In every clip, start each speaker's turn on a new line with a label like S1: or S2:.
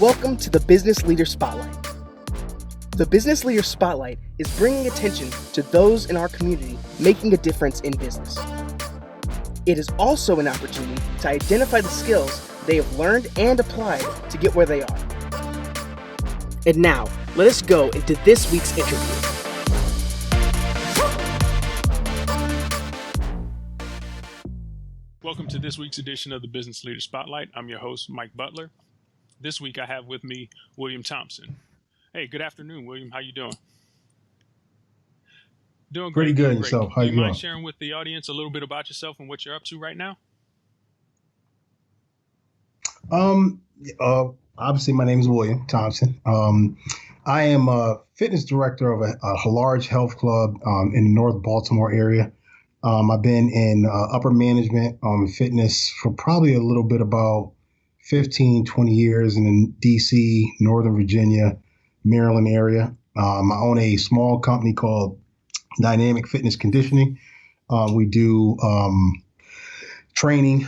S1: Welcome to the Business Leader Spotlight. The Business Leader Spotlight is bringing attention to those in our community making a difference in business. It is also an opportunity to identify the skills they have learned and applied to get where they are. And now, let us go into this week's interview.
S2: Welcome to this week's edition of the Business Leader Spotlight. I'm your host, Mike Butler. This week I have with me William Thompson. Hey, good afternoon, William. How you doing? Doing
S3: Pretty
S2: great.
S3: good. Yourself? How you
S2: Do you
S3: doing?
S2: mind sharing with the audience a little bit about yourself and what you're up to right now?
S3: Obviously my name is William Thompson. I am a fitness director of a large health club in the Northern Baltimore area. I've been in upper management fitness for probably a little bit about 15, 20 years in DC, Northern Virginia, Maryland area. I own a small company called Dynamic Fitness Conditioning. We do training.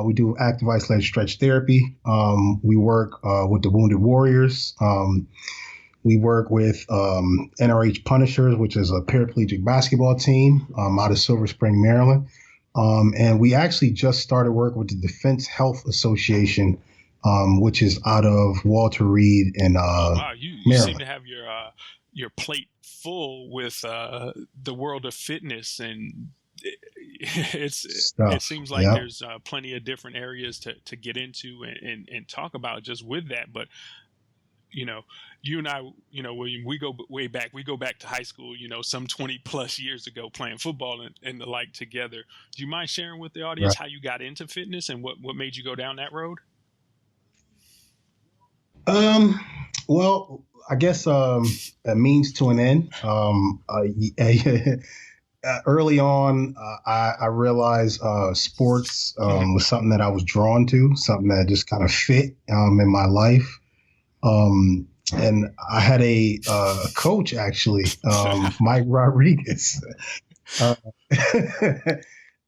S3: We do active isolated stretch therapy. We work with the Wounded Warriors. We work with NRH Punishers, which is a paraplegic basketball team out of Silver Spring, Maryland. And we actually just started work with the Defense Health Association, which is out of Walter Reed and
S2: Wow, you
S3: Maryland.
S2: seem to have your plate full with the world of fitness, and it seems like there's plenty of different areas to get into and talk about just with that. But you and I, William, we go way back. We go back to high school, some 20 plus years ago, playing football and the like together. Do you mind sharing with the audience how you got into fitness and what made you go down that road?
S3: Well, I guess a means to an end. Early on, I realized sports was something that I was drawn to, something that just kind of fit in my life. And I had a coach, actually, Mike Rodriguez.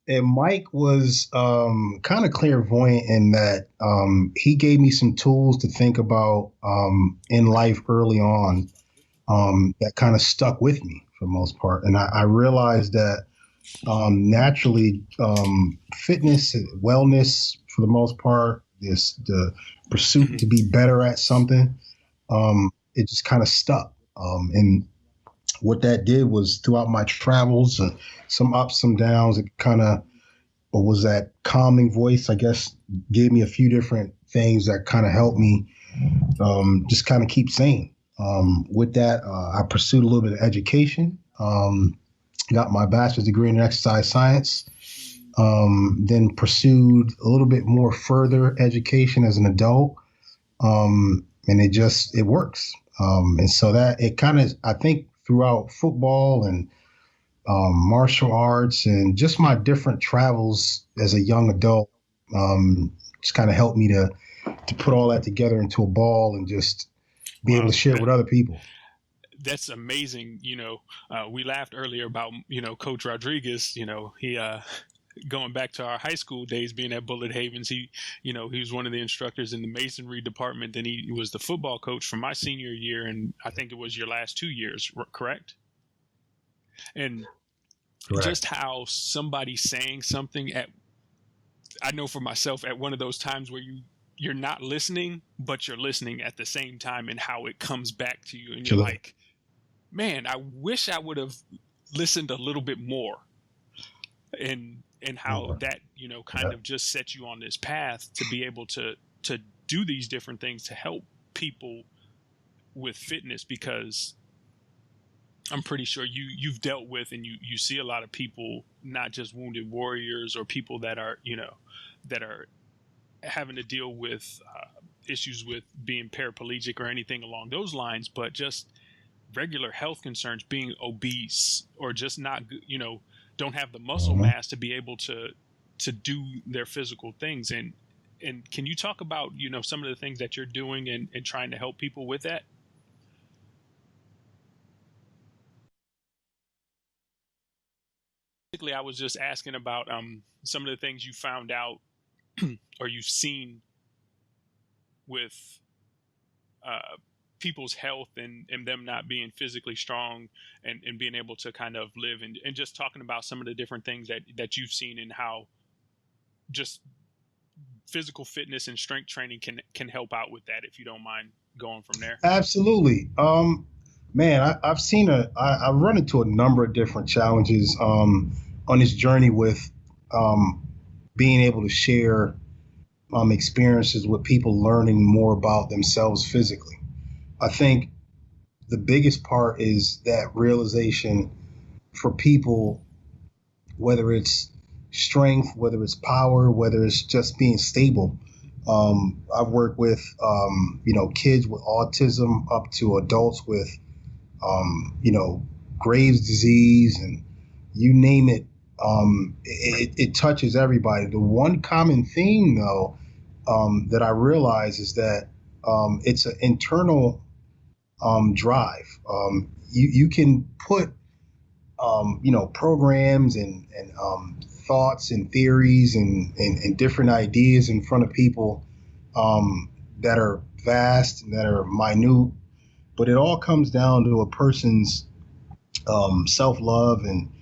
S3: And Mike was kind of clairvoyant in that he gave me some tools to think about in life early on that kind of stuck with me for the most part. And I realized that naturally fitness, wellness for the most part, the pursuit to be better at something, it just kind of stuck. And what that did was throughout my travels, some ups, some downs, it kind of was that calming voice, I guess, gave me a few different things that kind of helped me just kind of keep sane. With that, I pursued a little bit of education, got my bachelor's degree in exercise science, then pursued a little bit more further education as an adult. And it works. And so that it kind of, I think throughout football and martial arts and just my different travels as a young adult, just kind of helped me to put all that together into a ball and just be able to share it with other people.
S2: That's amazing. We laughed earlier about, Coach Rodriguez, he, going back to our high school days, being at Bullet Havens, he was one of the instructors in the masonry department. Then he was the football coach for my senior year, and I think it was your last 2 years, correct? And correct. Just how somebody saying something I know for myself, at one of those times where you're not listening, but you're listening at the same time, and how it comes back to you, and you're like, man, I wish I would have listened a little bit more. And how that, kind of just set you on this path to be able to do these different things to help people with fitness, because I'm pretty sure you've dealt with and you see a lot of people, not just wounded warriors or people that are, that are having to deal with issues with being paraplegic or anything along those lines, but just regular health concerns, being obese or just not, don't have the muscle mass to be able to do their physical things. And can you talk about, some of the things that you're doing and trying to help people with that? Basically, I was just asking about some of the things you found out or you've seen with people's health and them not being physically strong and being able to kind of live and just talking about some of the different things that you've seen and how just physical fitness and strength training can help out with that, if you don't mind going from there.
S3: Absolutely. Man, I've run into a number of different challenges on this journey with being able to share experiences with people learning more about themselves physically. I think the biggest part is that realization for people, whether it's strength, whether it's power, whether it's just being stable. I've worked with, kids with autism up to adults with, Graves' disease, and you name it. It touches everybody. The one common theme, though, that I realize is that it's an internal drive. You can put, programs and thoughts and theories and different ideas in front of people that are vast and that are minute, but it all comes down to a person's self-love and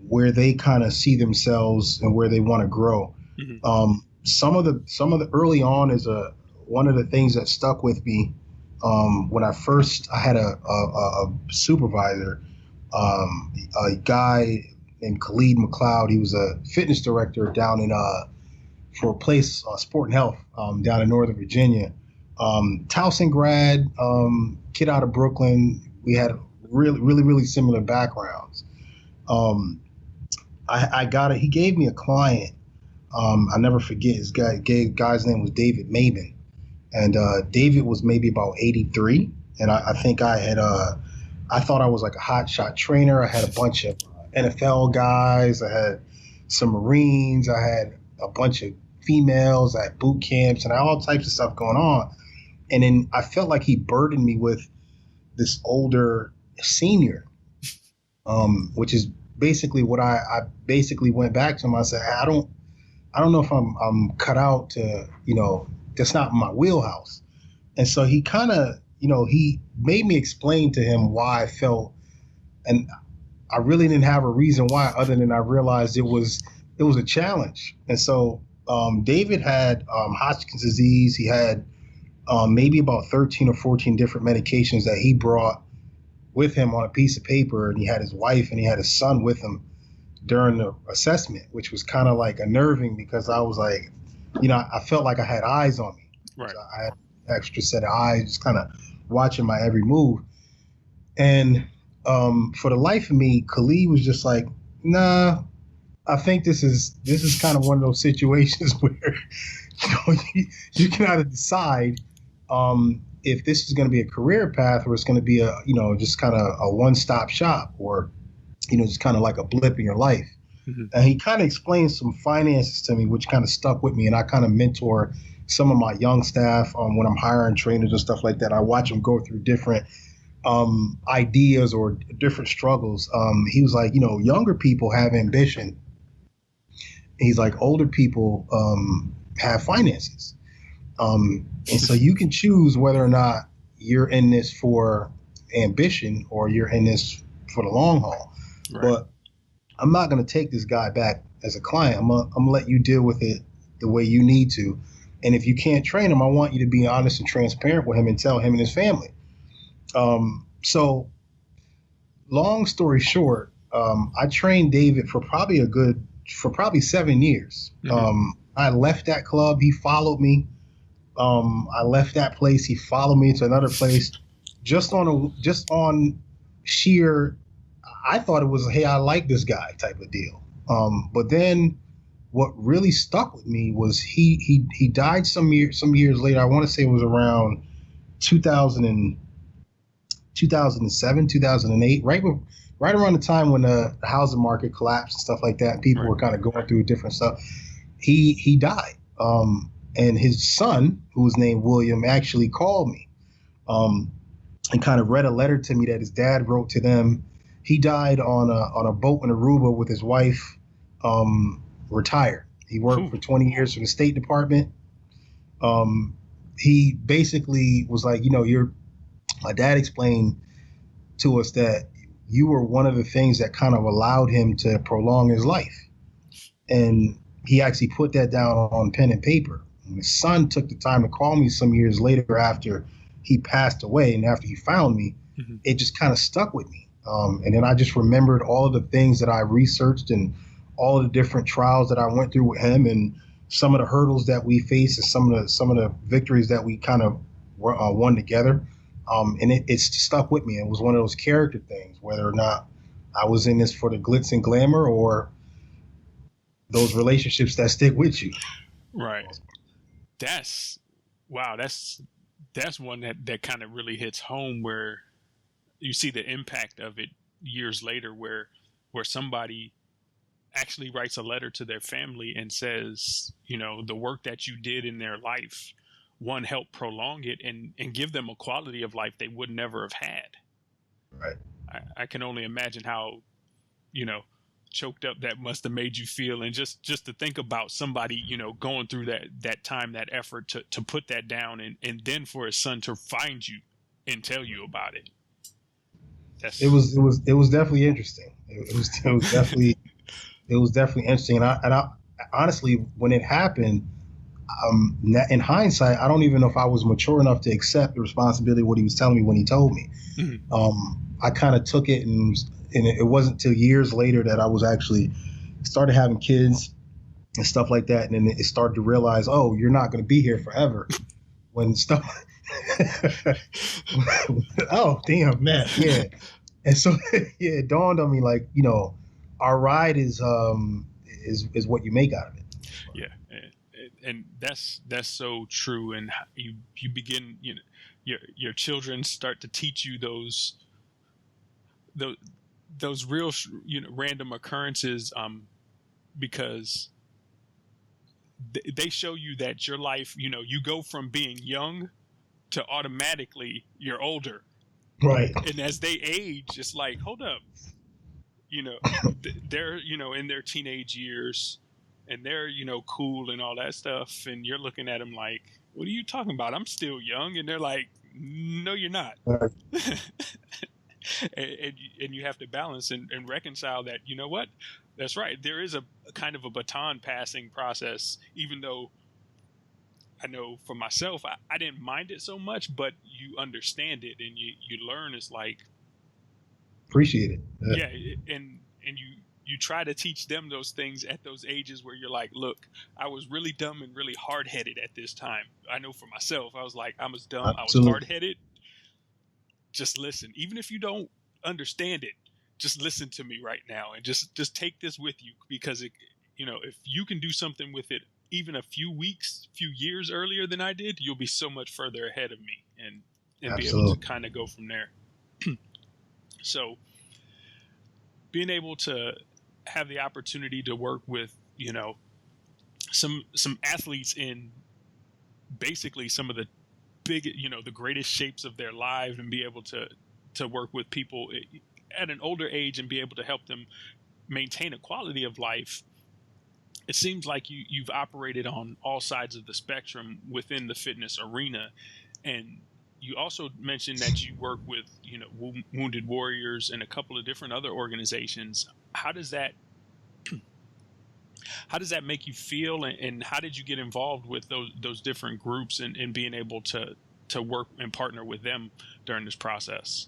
S3: where they kind of see themselves and where they want to grow. Mm-hmm. Some of the early on is one of the things that stuck with me when I had a supervisor, a guy named Collegiate McLeod. He was a fitness director down in for a place, Sport and Health, down in Northern Virginia. Towson grad, kid out of Brooklyn. We had really, really, really similar backgrounds. He gave me a client. I never forget his guy's name was David Maben. And David was maybe about 83. And I think I thought I was like a hot shot trainer. I had a bunch of NFL guys. I had some Marines. I had a bunch of females. I had boot camps and all types of stuff going on. And then I felt like he burdened me with this older senior, which is basically what I basically went back to him. I said, I don't know if I'm cut out to, that's not my wheelhouse. And so he kind of, he made me explain to him why I felt, and I really didn't have a reason why other than I realized it was a challenge. And so David had Hodgkin's disease. He had maybe about 13 or 14 different medications that he brought with him on a piece of paper, and he had his wife and he had his son with him during the assessment, which was kind of like unnerving because I was like, I felt like I had eyes on me.
S2: Right.
S3: I had an extra set of eyes just kind of watching my every move. And for the life of me, Khalid was just like, nah, I think this is kind of one of those situations where you can either decide if this is going to be a career path or it's going to be a just kind of a one-stop shop or just kind of like a blip in your life. Mm-hmm. And he kind of explained some finances to me, which kind of stuck with me. And I kind of mentor some of my young staff when I'm hiring trainers and stuff like that. I watch them go through different ideas or different struggles. He was like, younger people have ambition. He's like, older people have finances. And so you can choose whether or not you're in this for ambition or you're in this for the long haul. Right. But I'm not going to take this guy back as a client. I'm gonna let you deal with it the way you need to. And if you can't train him, I want you to be honest and transparent with him and tell him and his family. So long story short, I trained David for probably 7 years. Mm-hmm. I left that club. He followed me. I left that place. He followed me to another place just on sheer, I thought it was, hey, I like this guy type of deal. But then what really stuck with me was he died some years later. I want to say it was around 2007, 2008, right around the time when the housing market collapsed and stuff like that. People were kind of going through different stuff. He died. And his son, who was named William, actually called me and kind of read a letter to me that his dad wrote to them. He died on a boat in Aruba with his wife, retired. He worked for 20 years for the State Department. he basically was like, my dad explained to us that you were one of the things that kind of allowed him to prolong his life. And he actually put that down on pen and paper. And his son took the time to call me some years later after he passed away and after he found me. Mm-hmm. It just kind of stuck with me. And then I just remembered all of the things that I researched and all of the different trials that I went through with him and some of the hurdles that we faced and some of the victories that we kind of won together. And it's stuck with me. It was one of those character things, whether or not I was in this for the glitz and glamour or those relationships that stick with you.
S2: Right. That's one that kind of really hits home, where you see the impact of it years later, where somebody actually writes a letter to their family and says, the work that you did in their life, one, help prolong it and give them a quality of life they would never have had.
S3: Right.
S2: I can only imagine how, choked up that must have made you feel. And just to think about somebody, going through that time, that effort to put that down and then for his son to find you and tell you about it.
S3: It was definitely interesting. It was definitely interesting. And I honestly, when it happened, in hindsight, I don't even know if I was mature enough to accept the responsibility of what he was telling me when he told me. Mm-hmm. I kind of took it, and it wasn't till years later that I was actually started having kids and stuff like that. And then it started to realize, oh, you're not going to be here forever. When stuff, oh damn, man, yeah. And so it dawned on me, like, our ride is what you make out of it.
S2: Yeah. And that's so true. And you begin, your children start to teach you those real, random occurrences, because they show you that your life, you go from being young to automatically you're older.
S3: Right.
S2: And as they age, it's like, hold up, they're, in their teenage years, and they're, cool and all that stuff. And you're looking at them like, what are you talking about? I'm still young. And they're like, no, you're not. Right. and you have to balance and reconcile that, what? That's right. There is a kind of a baton passing process, even though I know for myself, I didn't mind it so much, but you understand it and you learn. It's like,
S3: appreciate it.
S2: Yeah. And you try to teach them those things at those ages where you're like, look, I was really dumb and really hard-headed at this time. I know for myself, I was like, I was dumb. Absolutely. I was hard-headed. Just listen. Even if you don't understand it, just listen to me right now and just take this with you, because it, if you can do something with it even a few weeks, few years earlier than I did, you'll be so much further ahead of me and be able to kind of go from there. So being able to have the opportunity to work with, some athletes in basically some of the big, the greatest shapes of their lives, and be able to work with people at an older age and be able to help them maintain a quality of life. It seems like you've operated on all sides of the spectrum within the fitness arena. And you also mentioned that you work with, Wounded Warriors and a couple of different other organizations. How does that make you feel? And how did you get involved with those different groups and being able to work and partner with them during this process?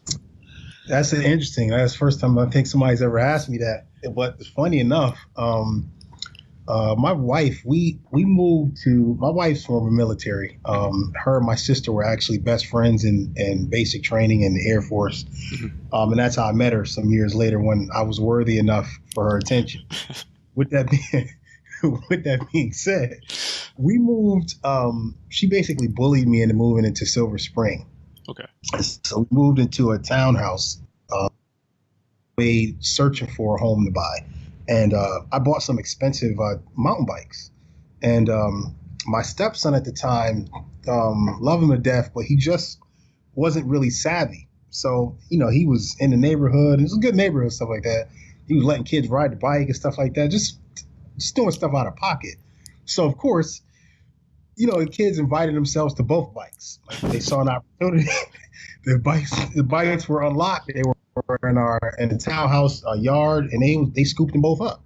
S3: That's interesting. That's the first time I think somebody's ever asked me that. But funny enough, my wife, we moved to, my wife's former military. Her and my sister were actually best friends in basic training in the Air Force. Mm-hmm. And that's how I met her some years later when I was worthy enough for her attention. With that being said, we moved, she basically bullied me into moving into Silver Spring.
S2: Okay.
S3: So we moved into a townhouse, searching for a home to buy. And I bought some expensive mountain bikes. And my stepson at the time, loved him to death, but he just wasn't really savvy. So, he was in the neighborhood. It was a good neighborhood, stuff like that. He was letting kids ride the bike and stuff like that, just doing stuff out of pocket. So, of course, the kids invited themselves to both bikes. Like they saw an opportunity. The bikes were unlocked. They were in the townhouse yard, and they scooped them both up.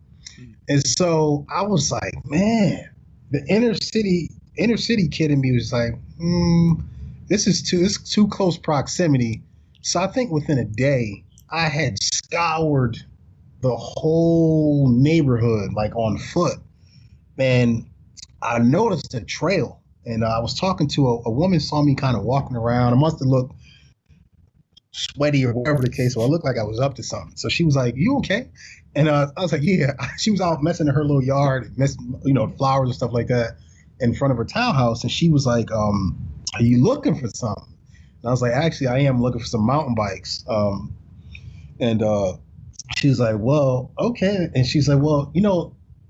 S3: And so I was like, man, the inner city kid in me was like, this is too close proximity. So I think within a day, I had scoured the whole neighborhood like on foot, and I noticed a trail. And I was talking to a woman, saw me kind of walking around. I must have looked sweaty or whatever the case, so I looked like I was up to something. So she was like, "You okay?" And I was like, "Yeah." She was out messing in her little yard, flowers and stuff like that in front of her townhouse. And she was like, "Are you looking for something?" And I was like, "Actually, I am looking for some mountain bikes." And she was like, "Well, okay." And she's like, "Well,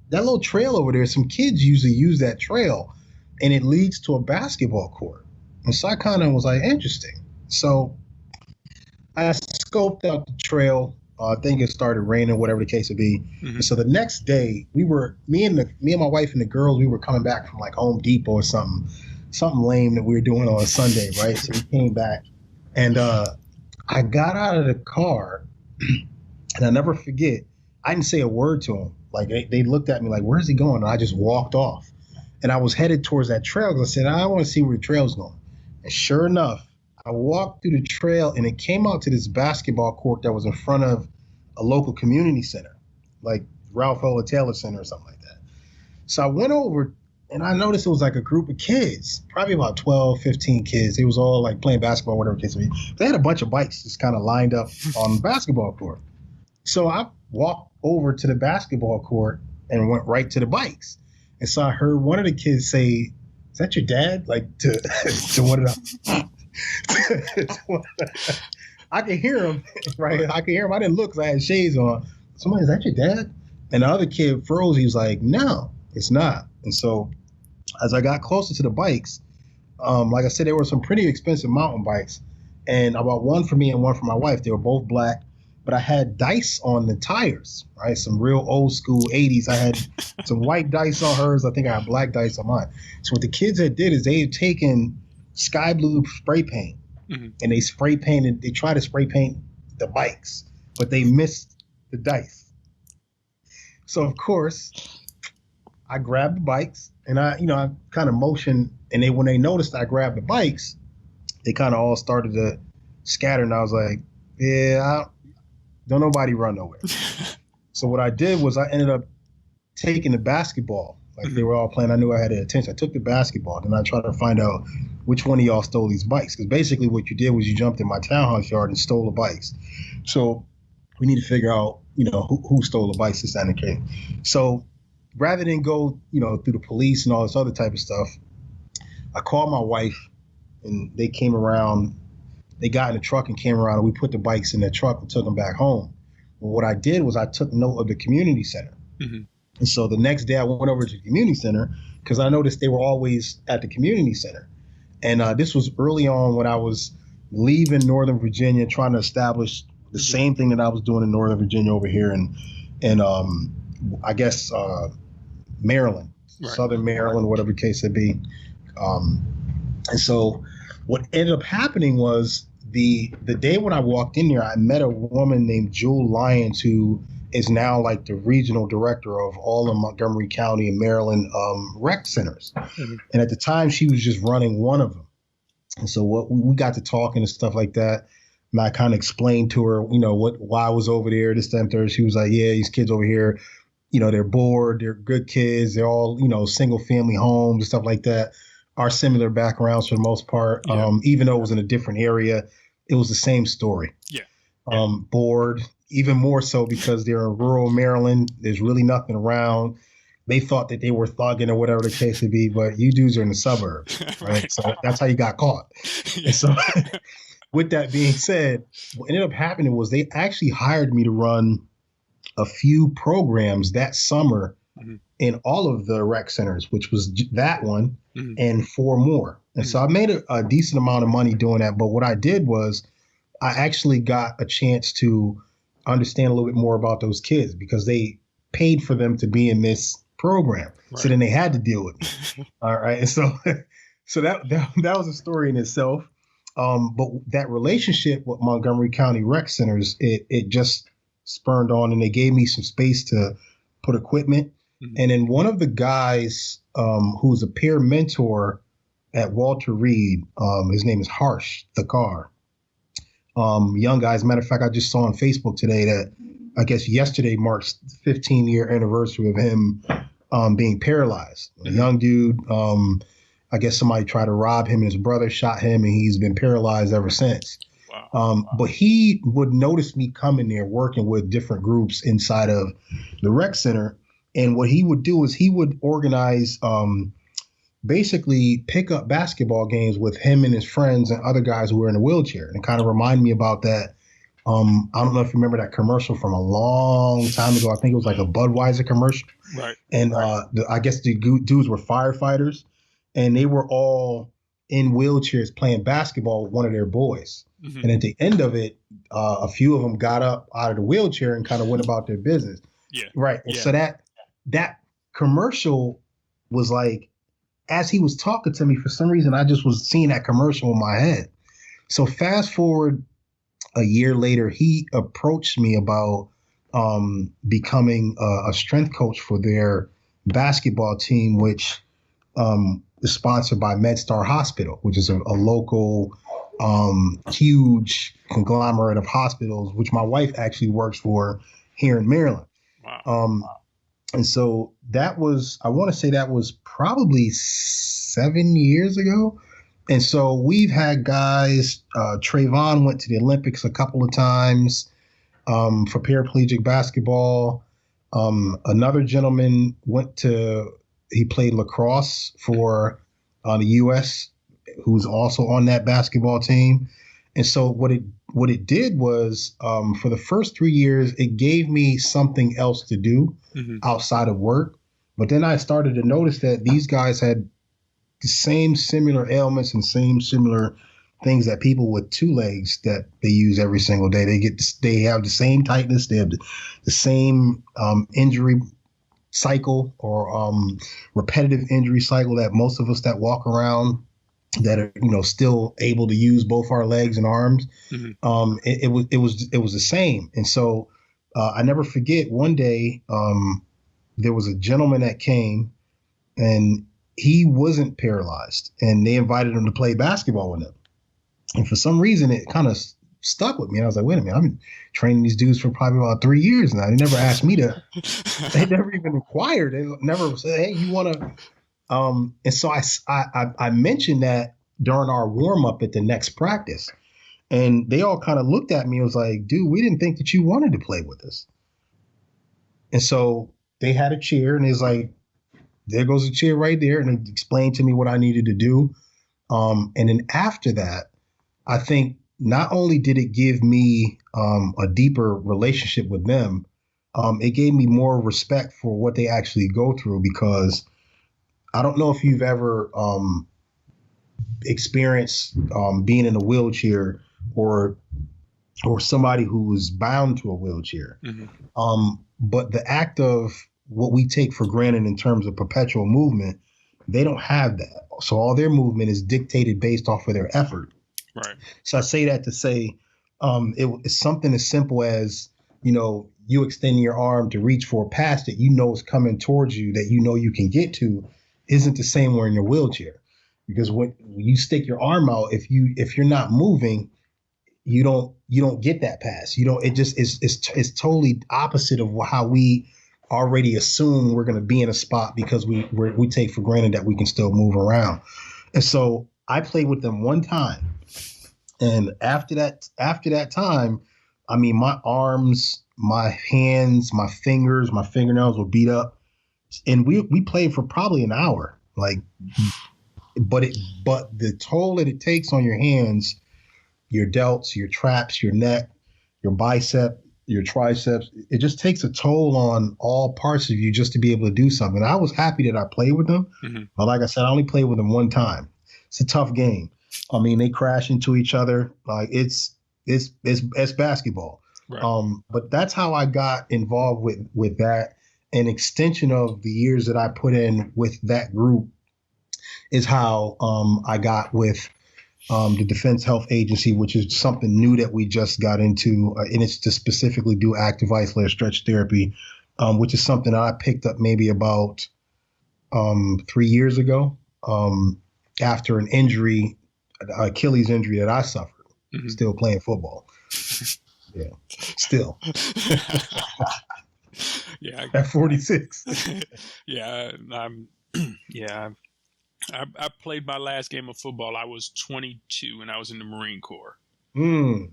S3: that little trail over there, some kids usually use that trail, and it leads to a basketball court." And so I kind of was like, interesting. So I scoped out the trail. I think it started raining, whatever the case would be. And so the next day, me and my wife and the girls, we were coming back from like Home Depot or something lame that we were doing on a Sunday, right? So we came back, and I got out of the car, and I never forget, I didn't say a word to them. Like they looked at me like, "Where's he going?" And I just walked off, and I was headed towards that trail because I said, "I want to see where the trail's going." And sure enough, I walked through the trail, and it came out to this basketball court that was in front of a local community center, like Ralph Ola Taylor Center or something like that. So I went over, and I noticed it was like a group of kids, probably about 12, 15 kids. They was all like playing basketball, whatever the case may be. They had a bunch of bikes just kind of lined up on the basketball court. So I walked over to the basketball court and went right to the bikes. And so I heard one of the kids say, "Is that your dad?" Like to one of them. I could hear him, right? I could hear him. I didn't look because I had shades on. Somebody, "Is that your dad?" And the other kid froze. He was like, "No, it's not." And so as I got closer to the bikes, like I said, there were some pretty expensive mountain bikes, and I bought one for me and one for my wife. They were both black, but I had dice on the tires, right? Some real old school 80s. I had some white dice on hers. I think I had black dice on mine. So what the kids had did is they had taken sky blue spray paint, and they tried to spray paint the bikes, but they missed the dice. So of course, I grabbed the bikes, and I kind of motioned, and when they noticed I grabbed the bikes, they kind of all started to scatter, and I was like, "Yeah, don't nobody run nowhere." So what I did was I ended up taking the basketball. Like they were all playing. I knew I had their attention. I took the basketball, and I tried to find out which one of y'all stole these bikes. Because basically what you did was you jumped in my townhouse yard and stole the bikes. So we need to figure out, who stole the bikes, this and the case. So rather than go, through the police and all this other type of stuff, I called my wife, and they came around. They got in the truck and came around, and we put the bikes in the truck and took them back home. But what I did was I took note of the community center. And so the next day I went over to the community center because I noticed they were always at the community center. And this was early on when I was leaving Northern Virginia, trying to establish the same thing that I was doing in Northern Virginia over here in I guess Maryland, right. Southern Maryland, whatever the case it be. And so what ended up happening was the day when I walked in there, I met a woman named Jewel Lyons, who is now like the regional director of all of Montgomery County and Maryland rec centers. And at the time, she was just running one of them. And so we got to talking and stuff like that. And I kind of explained to her, why I was over there, this, that, and third. She was like, "Yeah, these kids over here, they're bored. They're good kids. They're all, single family homes and stuff like that. Our similar backgrounds for the most part. Yeah. Even though it was in a different area, it was the same story. Yeah. Bored, even more so because they're in rural Maryland. There's really nothing around. They thought that they were thugging or whatever the case would be, but you dudes are in the suburbs, right? So that's how you got caught. Yeah. And so with that being said, what ended up happening was they actually hired me to run a few programs that summer in all of the rec centers, which was that one and 4 more. And so I made a decent amount of money doing that. But what I did was I actually got a chance to understand a little bit more about those kids because they paid for them to be in this program.
S2: Right.
S3: So then they had to deal with me. All right. And so, so that was a story in itself. But that relationship with Montgomery County Rec Centers, it just spurned on, and they gave me some space to put equipment. Mm-hmm. And then one of the guys who's a peer mentor at Walter Reed, his name is Harsh Thakar. Young guy. As a matter of fact, I just saw on Facebook today that I guess yesterday marks the 15-year anniversary of him being paralyzed. A young dude. I guess somebody tried to rob him and his brother shot him, and he's been paralyzed ever since. Wow. But he would notice me coming there working with different groups inside of the rec center. And what he would do is he would organize basically pick up basketball games with him and his friends and other guys who were in a wheelchair, and kind of remind me about that. I don't know if you remember that commercial from a long time ago. I think it was like a Budweiser commercial. Right. And I guess the dudes were firefighters. And they were all in wheelchairs playing basketball with one of their boys. Mm-hmm. And at the end of it, a few of them got up out of the wheelchair and kind of went about their business. Yeah. Right. And so that commercial was like, as he was talking to me, for some reason, I just was seeing that commercial in my head. So fast forward a year later, he approached me about becoming a strength coach for their basketball team, which is sponsored by MedStar Hospital, which is a local, huge conglomerate of hospitals, which my wife actually works for here in Maryland. Wow. And so that was, I want to say that was probably 7 years ago. And so we've had guys, Trayvon went to the Olympics a couple of times for paraplegic basketball. Another gentleman he played lacrosse for the U.S., who's also on that basketball team. And so what it did was for the first 3 years, it gave me something else to do outside of work. But then I started to notice that these guys had the same similar ailments and same similar things that people with two legs that they use every single day. They have the same tightness. They have the same injury cycle or repetitive injury cycle that most of us that walk around that are still able to use both our legs and arms. Mm-hmm. It was the same. And so I never forget one day there was a gentleman that came and he wasn't paralyzed, and they invited him to play basketball with them. And for some reason it kind of stuck with me. And I was like, wait a minute, I've been training these dudes for probably about 3 years now. They never asked me to, they never even inquired. They never said, hey, you want to, and so I mentioned that during our warm up at the next practice, and they all kind of looked at me and was like, dude, we didn't think that you wanted to play with us. And so they had a chair, and it's like, there goes a chair right there. And they explained to me what I needed to do. And then after that, I think not only did it give me a deeper relationship with them, it gave me more respect for what they actually go through, because I don't know if you've ever experienced being in a wheelchair or somebody who is bound to a wheelchair. Mm-hmm. But the act of what we take for granted in terms of perpetual movement, they don't have that. So all their movement is dictated based off of their effort. Right. So I say that to say it's something as simple as, you extending your arm to reach for a pass that is coming towards you, that you can get to, isn't the same when in your wheelchair. Because when you stick your arm out, if you're not moving, you don't get that pass. It just is totally opposite of how we already assume we're going to be in a spot, because we take for granted that we can still move around. And so I played with them one time. And after that time, I mean, my arms, my hands, my fingers, my fingernails were beat up, and we played for probably an hour. But the toll that it takes on your hands, your delts, your traps, your neck, your bicep, your triceps, it just takes a toll on all parts of you just to be able to do something. I was happy that I played with them, mm-hmm. but like I said, I only played with them one time. It's a tough game. I mean, they crash into each other. Like it's basketball. Right. But that's how I got involved with that. an extension of the years that I put in with that group is how I got with the Defense Health Agency, which is something new that we just got into, and it's to specifically do active isolated stretch therapy, which is something that I picked up maybe about 3 years ago after an injury, Achilles injury that I suffered, still playing football. Yeah, still.
S2: Yeah.
S3: At 46.
S2: Yeah. I played my last game of football. I was 22 and I was in the Marine Corps. And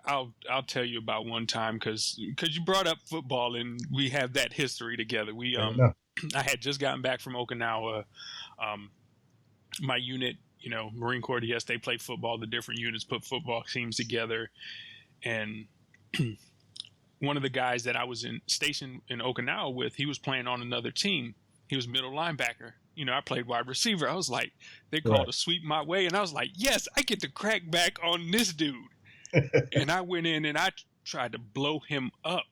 S2: I'll tell you about one time because you brought up football and we have that history together. I had just gotten back from Okinawa. My unit, Marine Corps DS, they play football. The different units put football teams together, and one of the guys that I was stationed in Okinawa with, he was playing on another team. He was middle linebacker. I played wide receiver. I was like, they called a sweep my way, and I was like, yes, I get to crack back on this dude. And I went in and I tried to blow him up,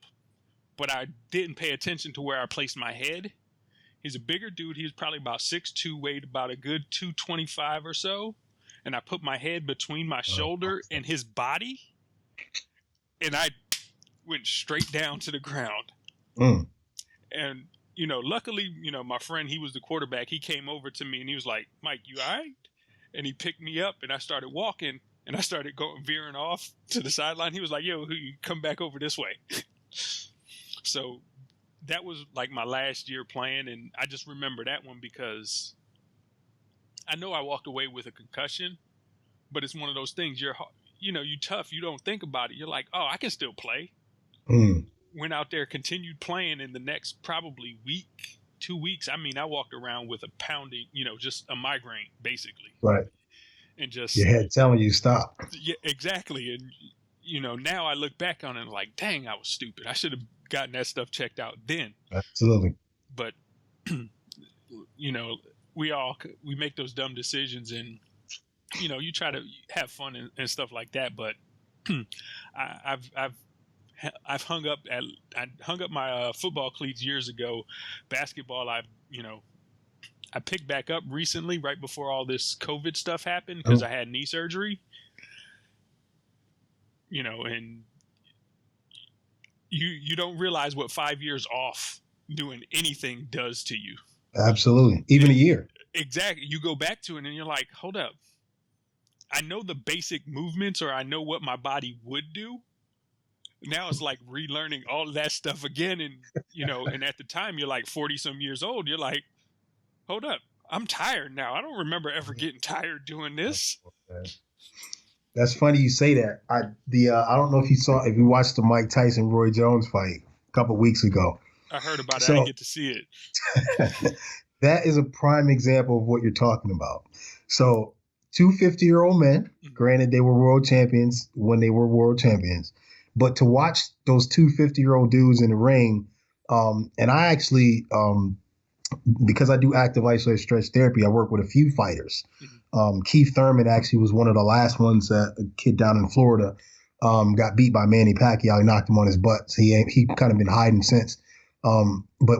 S2: but I didn't pay attention to where I placed my head. He's a bigger dude. He was probably about 6'2", weighed about a good 225 or so. And I put my head between my shoulder and his body, and I went straight down to the ground. And luckily, my friend, he was the quarterback. He came over to me and he was like, Mike, you all right? And he picked me up and I started walking and I started veering off to the sideline. He was like, yo, you come back over this way. So that was like my last year playing. And I just remember that one because I know I walked away with a concussion, but it's one of those things you're tough. You don't think about it. You're like, oh, I can still play. Went out there, continued playing in the next probably week, 2 weeks. I mean, I walked around with a pounding, just a migraine basically.
S3: Right.
S2: And just
S3: your head telling you stop.
S2: Yeah, exactly. And, now I look back on it and like, dang, I was stupid. I should have gotten that stuff checked out then.
S3: Absolutely.
S2: But, we make those dumb decisions and, you try to have fun and stuff like that. But I've hung up my football cleats years ago. Basketball, I picked back up recently, right before all this COVID stuff happened, because I had knee surgery. And you don't realize what 5 years off doing anything does to you.
S3: Absolutely, even a year.
S2: Exactly. You go back to it and you're like, hold up. I know the basic movements, or I know what my body would do. Now it's like relearning all of that stuff again. And, and at the time you're like 40 some years old. You're like, hold up. I'm tired now. I don't remember ever getting tired doing this.
S3: That's funny you say that. I don't know if you watched the Mike Tyson Roy Jones fight a couple of weeks ago.
S2: I heard about it. I didn't get to see it.
S3: That is a prime example of what you're talking about. So 2 50-year-old men, granted they were world champions when they were world champions, but to watch those 2 50-year-old dudes in the ring, and I actually, because I do active isolated stretch therapy, I work with a few fighters. Keith Thurman actually was one of the last ones that a kid down in Florida got beat by Manny Pacquiao. He knocked him on his butt. So he kind of been hiding since. But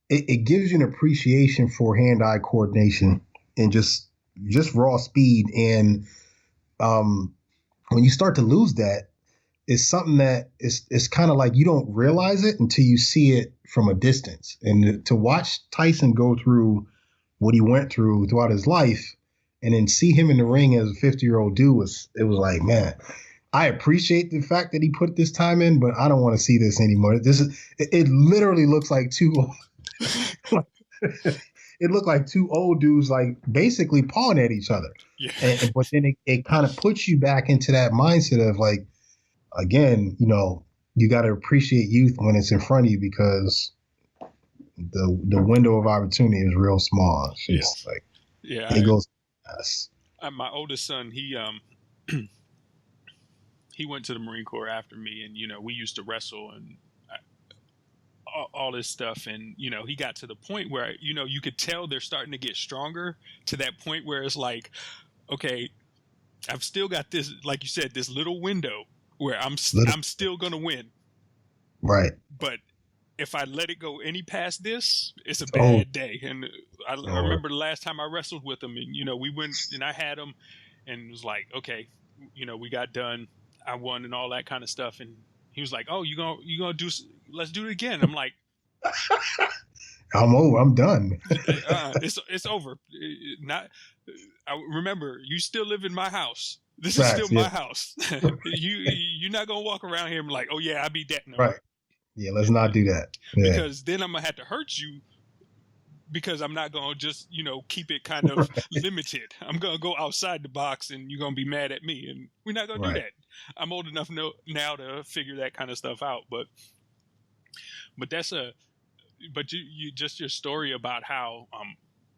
S3: it gives you an appreciation for hand-eye coordination and just raw speed. And when you start to lose that, it's something that it's kind of like you don't realize it until you see it from a distance. And to watch Tyson go through what he went through throughout his life and then see him in the ring as a 50-year-old dude it was like, man, I appreciate the fact that he put this time in, but I don't want to see this anymore. It literally looks like it looked like two old dudes like basically pawing at each other.
S2: Yeah.
S3: But then it kind of puts you back into that mindset of like, again, you got to appreciate youth when it's in front of you because the window of opportunity is real small. It's just it goes fast.
S2: My oldest son, he went to the Marine Corps after me, and we used to wrestle and all this stuff, and he got to the point where you could tell they're starting to get stronger to that point where it's like, okay, I've still got this, like you said, this little window where I'm still gonna win.
S3: Right.
S2: But if I let it go any past this, it's a bad day. And I remember the last time I wrestled with him, and, you know, we went and I had him, and it was like, okay, you know, we got done, I won and all that kind of stuff. And he was like, oh, you gonna do, let's do it again. I'm like,
S3: I'm over. I'm done.
S2: It's over. Not. I remember, you still live in my house. This
S3: Right,
S2: is still my house. You're not gonna walk around here and be like, oh yeah, I beat that. No.
S3: Right. Yeah, let's not do that. Yeah.
S2: Because then I'm gonna have to hurt you. Because I'm not gonna just, you know, keep it kind of limited. I'm gonna go outside the box, and you're gonna be mad at me, and we're not gonna do that. I'm old enough now to figure that kind of stuff out. But that's you just your story about how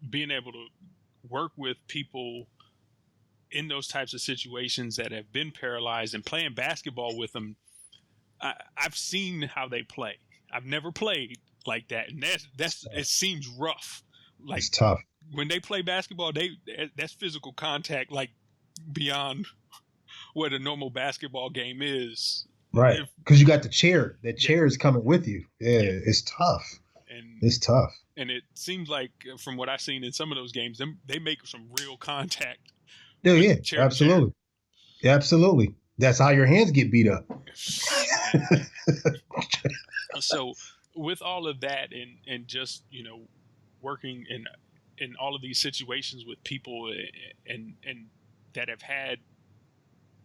S2: being able to work with people in those types of situations that have been paralyzed and playing basketball with them. I've seen how they play. I've never played like that, and that's it seems rough. Like,
S3: it's tough
S2: when they play basketball. That's physical contact, like beyond what a normal basketball game is.
S3: Right, because you got the chair. That chair is coming with you. Yeah, it's tough.
S2: And
S3: it's tough.
S2: And it seems like, from what I've seen in some of those games, they make some real contact.
S3: Yeah, absolutely. Yeah, absolutely. That's how your hands get beat up.
S2: So with all of that, and just, you know, working in all of these situations with people and that have had,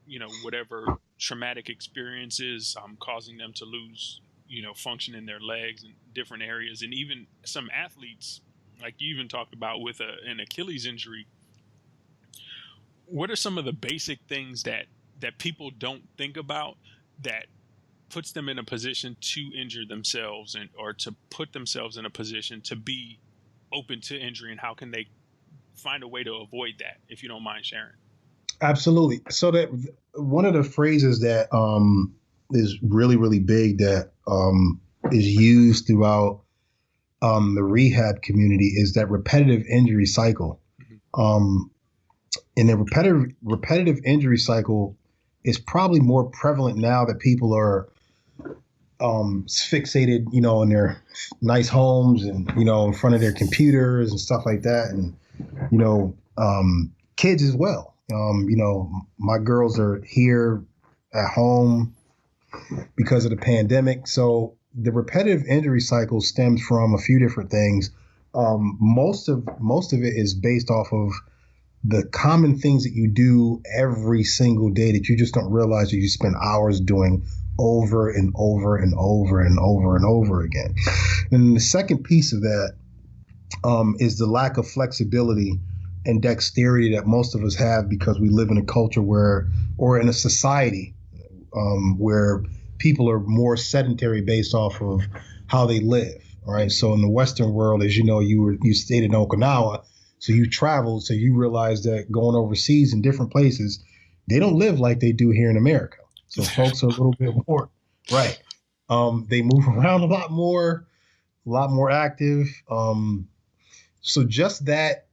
S2: you know, whatever traumatic experiences causing them to lose, you know, function in their legs and different areas, and even some athletes, like you even talked about with an Achilles injury. What are some of the basic things that people don't think about that puts them in a position to injure themselves, or to put themselves in a position to be open to injury, and how can they find a way to avoid that, if you don't mind sharing?
S3: Absolutely. So that one of the phrases that is really, really big that is used throughout the rehab community is that repetitive injury cycle. Mm-hmm. And the repetitive injury cycle is probably more prevalent now that people are fixated, you know, in their nice homes and, you know, in front of their computers and stuff like that. And, you know, kids as well. You know, my girls are here at home because of the pandemic. So the repetitive injury cycle stems from a few different things. Most of it is based off of the common things that you do every single day that you just don't realize that you spend hours doing over and over and over and over and over again. And the second piece of that is the lack of flexibility and dexterity that most of us have, because we live in a culture or in a society where people are more sedentary based off of how they live. All right. So in the Western world, as you know, you stayed in Okinawa, so you traveled, so you realize that going overseas in different places, they don't live like they do here in America. So folks are a little bit more, right. They move around a lot more active. So just that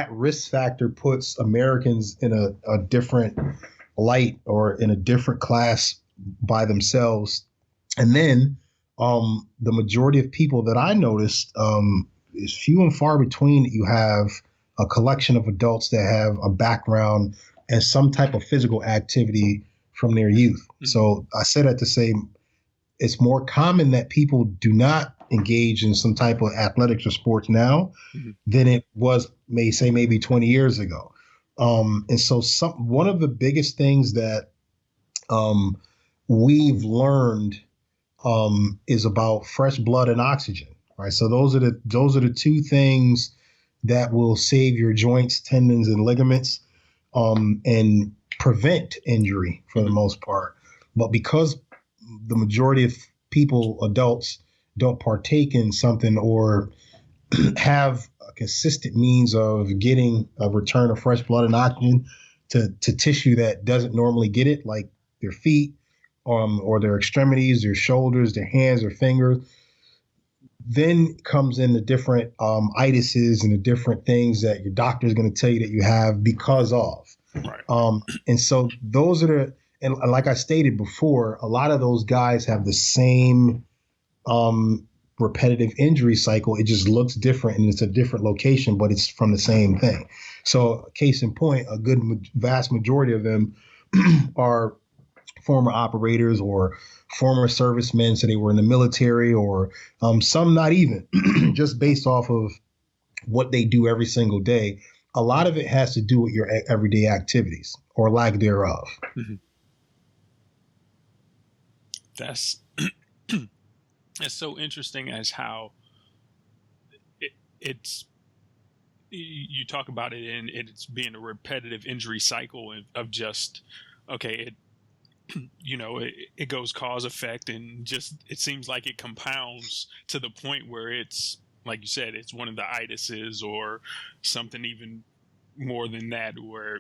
S3: risk factor puts Americans in a different light, or in a different class by themselves. And then the majority of people that I noticed, is few and far between that you have a collection of adults that have a background and some type of physical activity from their youth. Mm-hmm. So I said that to say it's more common that people do not engage in some type of athletics or sports now mm-hmm. than it was maybe 20 years ago. And so one of the biggest things that we've learned is about fresh blood and oxygen. Right. So those are the two things that will save your joints, tendons, and ligaments, and prevent injury for the most part. But because the majority of people, adults, don't partake in something or have a consistent means of getting a return of fresh blood and oxygen to tissue that doesn't normally get it, like their feet, or their extremities, their shoulders, their hands, their fingers, then comes in the different itises and the different things that your doctor is going to tell you that you have because of. Right. And so those are and like I stated before, a lot of those guys have the same repetitive injury cycle. It just looks different and it's a different location, but it's from the same thing. So case in point, a good vast majority of them are former operators or former servicemen. So they were in the military, or some not even, just based off of what they do every single day. A lot of it has to do with your everyday activities or lack thereof.
S2: Mm-hmm. That's so interesting as how it's you talk about it and it's being a repetitive injury cycle of just, okay, it goes cause effect, and just it seems like it compounds to the point where it's, like you said, it's one of the itises or something even more than that, where,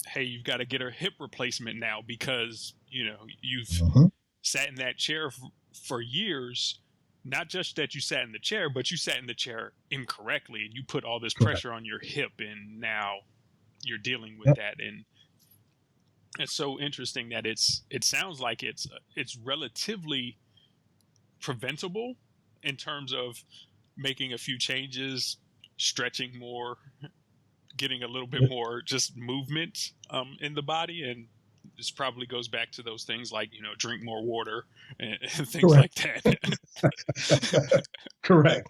S2: hey, you've got to get a hip replacement now because, you've sat in that chair for years. Not just that you sat in the chair, but you sat in the chair incorrectly and you put all this pressure on your hip, and now you're dealing with that. And it's so interesting that it sounds like it's relatively preventable in terms of making a few changes, stretching more, getting a little bit more just movement in the body. And this probably goes back to those things like, drink more water and things like that.
S3: Correct.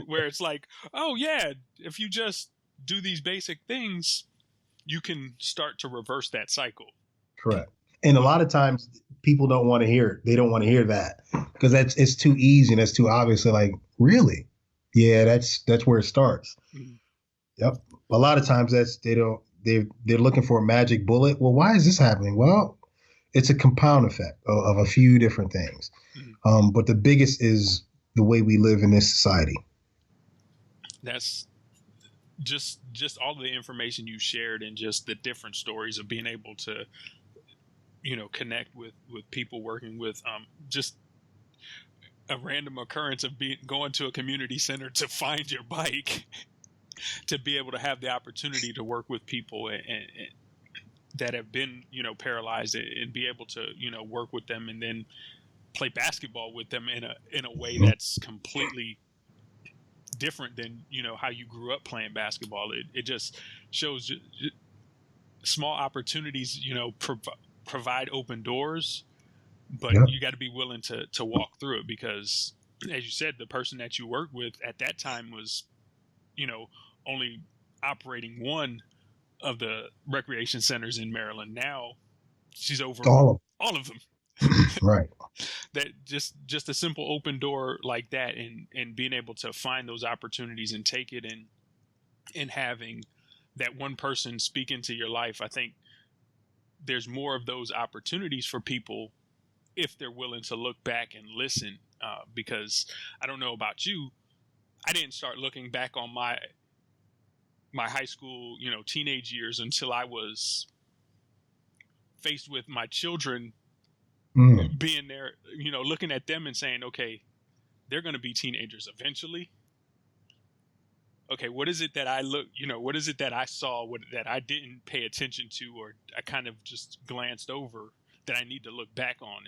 S2: Where it's like, oh yeah, if you just do these basic things, you can start to reverse that cycle.
S3: Correct. And a lot of times people don't want to hear it. They don't want to hear that because it's too easy and it's too obvious. They're like, really? Yeah, that's where it starts. Mm-hmm. Yep. A lot of times they're looking for a magic bullet. Well, why is this happening? Well, it's a compound effect of a few different things. Mm-hmm. But the biggest is the way we live in this society.
S2: That's just all the information you shared and just the different stories of being able to, connect with people, working with just a random occurrence of going to a community center to find your bike, to be able to have the opportunity to work with people and that have been, paralyzed, and be able to, work with them and then play basketball with them in a way that's completely different than, how you grew up playing basketball. It just shows small opportunities, provide open doors, but you got to be willing to walk through it, because as you said, the person that you worked with at that time was, only operating one of the recreation centers in Maryland. Now she's over all of them.
S3: Right.
S2: That just a simple open door like that, and being able to find those opportunities and take it, and having that one person speak into your life. I think there's more of those opportunities for people if they're willing to look back and listen, because I don't know about you, I didn't start looking back on my high school, teenage years until I was faced with my children being there, looking at them and saying, okay, they're going to be teenagers eventually. Okay, what is it that what is it that I saw that I didn't pay attention to, or I kind of just glanced over, that I need to look back on,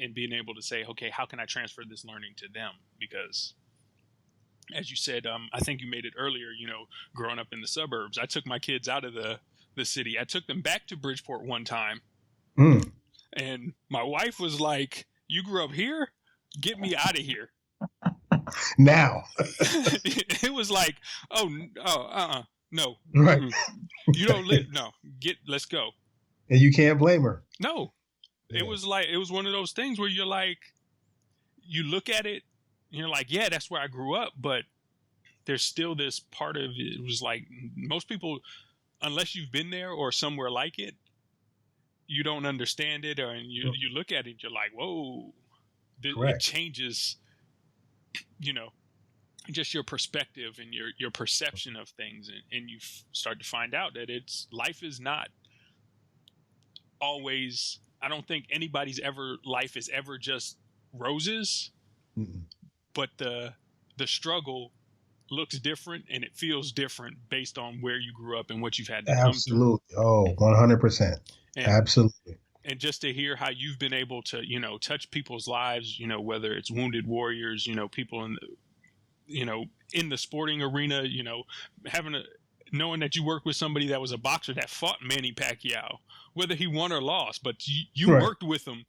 S2: and being able to say, okay, how can I transfer this learning to them? Because as you said, I think you made it earlier, growing up in the suburbs, I took my kids out of the city. I took them back to Bridgeport one time. And my wife was like, you grew up here? Get me out of here.
S3: Now.
S2: It was like, no.
S3: Right.
S2: You don't live. No, let's go.
S3: And you can't blame her.
S2: No. Yeah. It was one of those things where you're like, you look at it, and you're like, yeah, that's where I grew up. But there's still this part of it. It was like, most people, unless you've been there or somewhere like it, you don't understand it, or you look at it, you're like, whoa, it changes, just your perspective and your perception of things, and you start to find out that life is not always. I don't think anybody's life is ever just roses, but the struggle looks different and it feels different based on where you grew up and what you've had to come
S3: Absolutely. Oh, 100%.
S2: through.
S3: Absolutely.
S2: And just to hear how you've been able to, touch people's lives, whether it's wounded warriors, people in the sporting arena, knowing that you worked with somebody that was a boxer that fought Manny Pacquiao, whether he won or lost, but you
S3: Right.
S2: worked with him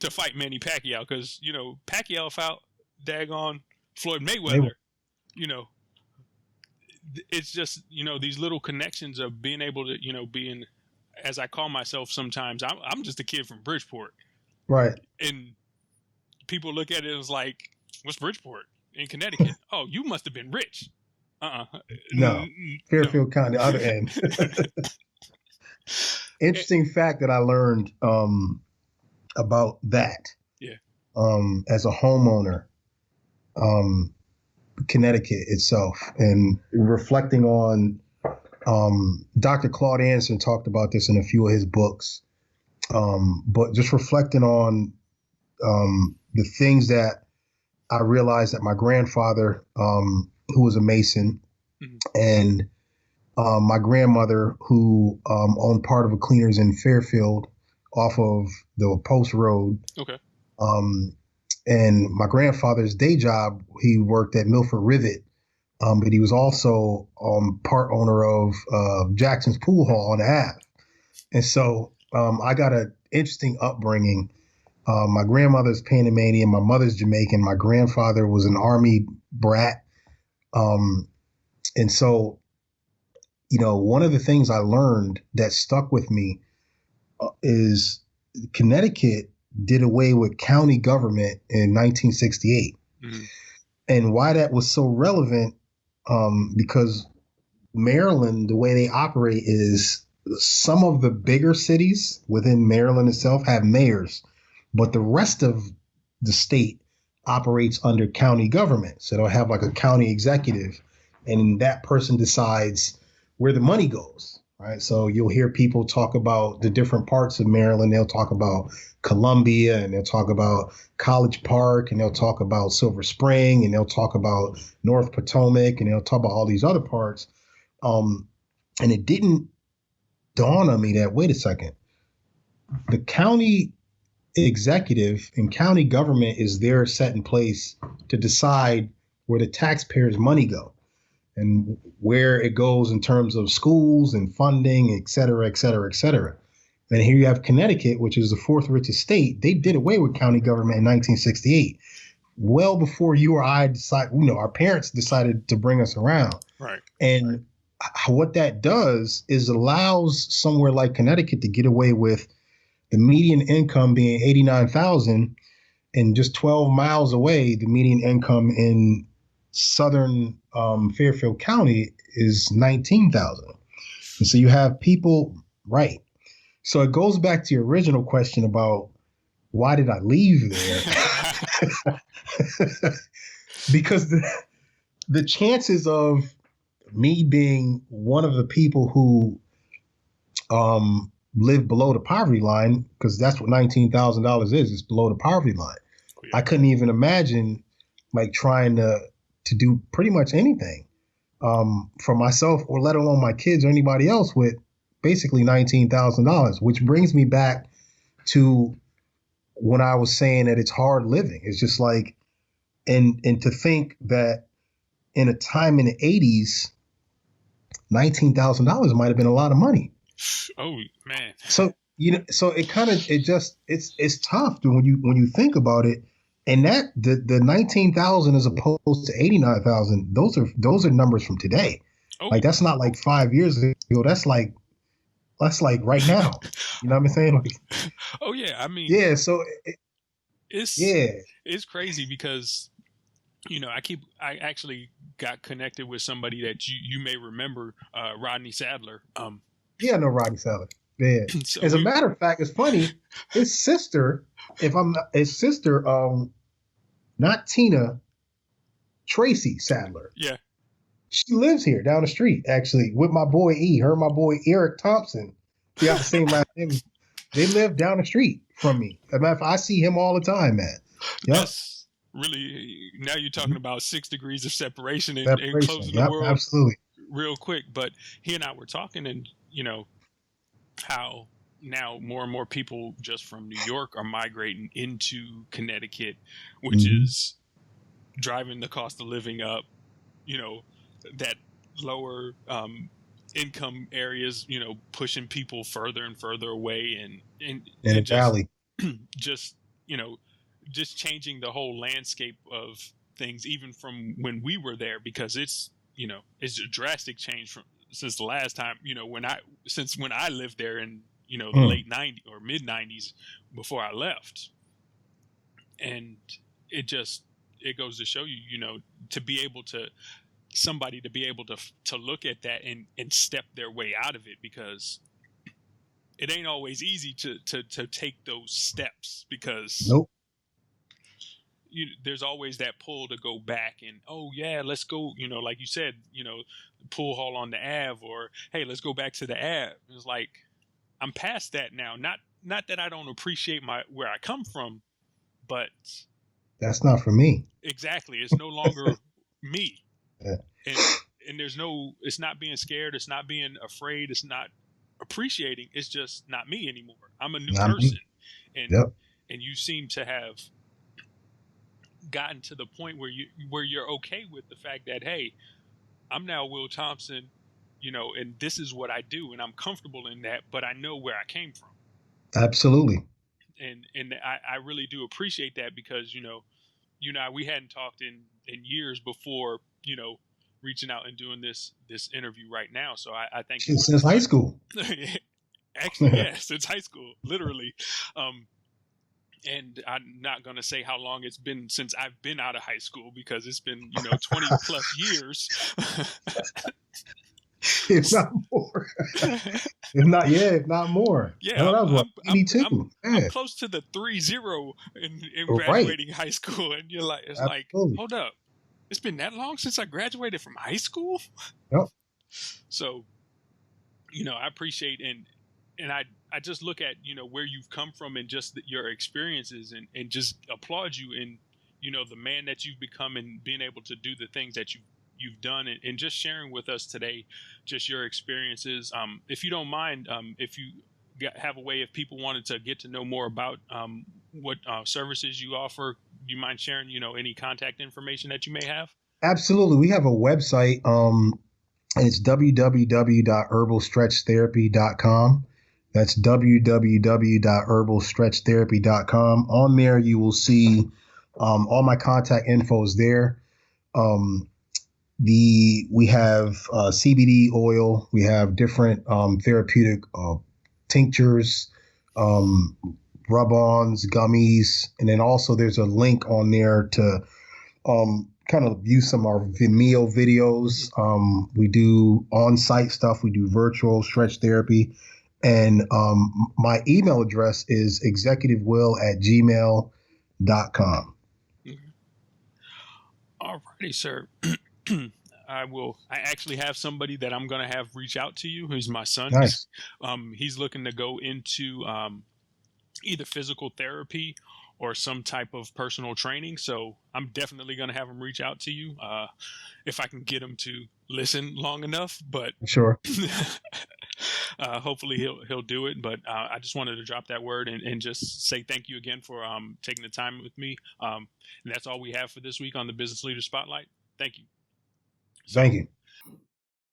S2: to fight Manny Pacquiao because, Pacquiao fought daggone Floyd Mayweather, It's just, these little connections of being able to, being, as I call myself sometimes, I'm just a kid from Bridgeport.
S3: Right.
S2: And people look at it as like, what's Bridgeport? In Connecticut? Oh, you must have been rich.
S3: No. Fairfield County, the other end. Interesting fact that I learned about that.
S2: Yeah.
S3: As a homeowner, Connecticut itself, and reflecting on Dr. Claude Anderson talked about this in a few of his books, but just reflecting on the things that I realized that my grandfather, who was a Mason, mm-hmm. and my grandmother, who owned part of a cleaners in Fairfield off of the Post Road.
S2: Okay.
S3: And my grandfather's day job, he worked at Milford Rivet, but he was also part owner of Jackson's Pool Hall on the Ave. And so I got an interesting upbringing. My grandmother's Panamanian, my mother's Jamaican, my grandfather was an Army brat. And so, one of the things I learned that stuck with me is Connecticut did away with county government in 1968. Mm-hmm. And why that was so relevant, because Maryland, the way they operate is some of the bigger cities within Maryland itself have mayors, but the rest of the state operates under county government. So they'll have like a county executive, and that person decides where the money goes, right? So you'll hear people talk about the different parts of Maryland. They'll talk about Columbia, and they'll talk about College Park, and they'll talk about Silver Spring, and they'll talk about North Potomac, and they'll talk about all these other parts. And it didn't dawn on me that, wait a second, the county executive and county government is there set in place to decide where the taxpayers' money go and where it goes in terms of schools and funding, et cetera, et cetera, et cetera. And here you have Connecticut, which is the fourth richest state. They did away with county government in 1968, well before you or I decided, our parents decided to bring us around.
S2: Right.
S3: And what that does is allows somewhere like Connecticut to get away with the median income being $89,000, and just 12 miles away, the median income in southern Fairfield County is $19,000. And so you have people, right. So it goes back to your original question about why did I leave there? Because the chances of me being one of the people who live below the poverty line, because that's what $19,000 is, it's below the poverty line. Yeah. I couldn't even imagine like trying to do pretty much anything for myself, or let alone my kids or anybody else, with basically $19,000, which brings me back to when I was saying that it's hard living. It's just like, and to think that in a time in the 80s, $19,000 might have been a lot of money.
S2: Oh man.
S3: So, so it's tough when you think about it. And that the 19,000 as opposed to 89,000, those are numbers from today. Oh. Like that's not like 5 years ago. That's like right now. You know what I'm saying? Like,
S2: oh yeah, I mean,
S3: yeah. So
S2: it's crazy because I actually got connected with somebody that you may remember, Rodney Sadler.
S3: Yeah, I know Rodney Sadler. Yeah. So as a matter of fact, it's funny. His sister, not Tina, Tracy Sadler.
S2: Yeah.
S3: She lives here down the street, actually, with my boy E. Her and my boy Eric Thompson. They got the same last name. They live down the street from me. As a matter of fact, I see him all the time, man. Yep.
S2: really, now you're talking about 6 degrees of separation and
S3: Separation.
S2: closing the
S3: Yep,
S2: world
S3: absolutely.
S2: real quick. But he and I were talking, and how now more and more people just from New York are migrating into Connecticut, which is driving the cost of living up. That lower income areas, pushing people further and further away, and
S3: In the valley.
S2: just just changing the whole landscape of things, even from when we were there, because it's a drastic change since the last time, when I lived there in the late 90s or mid 90s before I left. And it goes to show you, to be able to somebody to be able to look at that and step their way out of it, because it ain't always easy to take those steps, because
S3: Nope.
S2: There's always that pull to go back and, oh yeah, let's go, like you said, pool hall on the Ave, or hey, let's go back to the Ave. It's like, I'm past that now. Not that I don't appreciate where I come from, but
S3: that's not for me.
S2: Exactly. It's no longer me.
S3: Yeah.
S2: And it's not being scared. It's not being afraid. It's not appreciating. It's just not me anymore. I'm a new person. And you seem to have gotten to the point where you're okay with the fact that, hey, I'm now Will Thompson, and this is what I do, and I'm comfortable in that, but I know where I came from.
S3: Absolutely.
S2: And I really do appreciate that, because we hadn't talked in years before reaching out and doing this interview right now. So I thank you
S3: since high school.
S2: Actually, yeah, since high school, literally. And I'm not going to say how long it's been since I've been out of high school, because it's been 20 plus years.
S3: If not more. If not more.
S2: Yeah,
S3: no, that was 82.
S2: I'm close to the 3-0 in graduating high school, and you're like, it's
S3: Absolutely.
S2: like, hold up, it's been that long since I graduated from high school.
S3: Yep.
S2: So, I appreciate and I just look at where you've come from, and just your experiences, and just applaud you in the man that you've become, and being able to do the things that you've done, and just sharing with us today just your experiences. If you don't mind, if you have a way, if people wanted to get to know more about what services you offer, do you mind sharing any contact information that you may have?
S3: Absolutely. We have a website, and it's www.herbalstretchtherapy.com. That's www.herbalstretchtherapy.com. On there, you will see all my contact info is there. We have CBD oil. We have different therapeutic tinctures, rub-ons, gummies, and then also there's a link on there to kind of view some of our Vimeo videos. We do on-site stuff. We do virtual stretch therapy. And my email address is executivewill@gmail.com.
S2: All righty, sir. I actually have somebody that I'm going to have reach out to you, who's my son.
S3: Nice.
S2: He's looking to go into either physical therapy or some type of personal training. So I'm definitely going to have him reach out to you if I can get him to listen long enough. But
S3: sure.
S2: Hopefully he'll do it. But I just wanted to drop that word and just say thank you again for taking the time with me. And that's all we have for this week on the Business Leader Spotlight. Thank you.
S3: Thank you.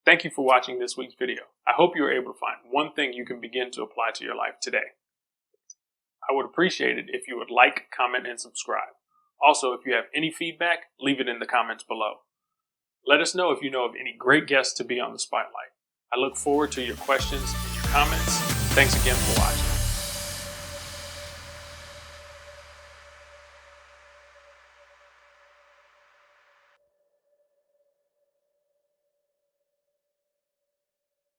S2: Thank you for watching this week's video. I hope you were able to find one thing you can begin to apply to your life today. I would appreciate it if you would like, comment, and subscribe. Also, if you have any feedback, leave it in the comments below. Let us know if you know of any great guests to be on the spotlight. I look forward to your questions and your comments. Thanks again for watching.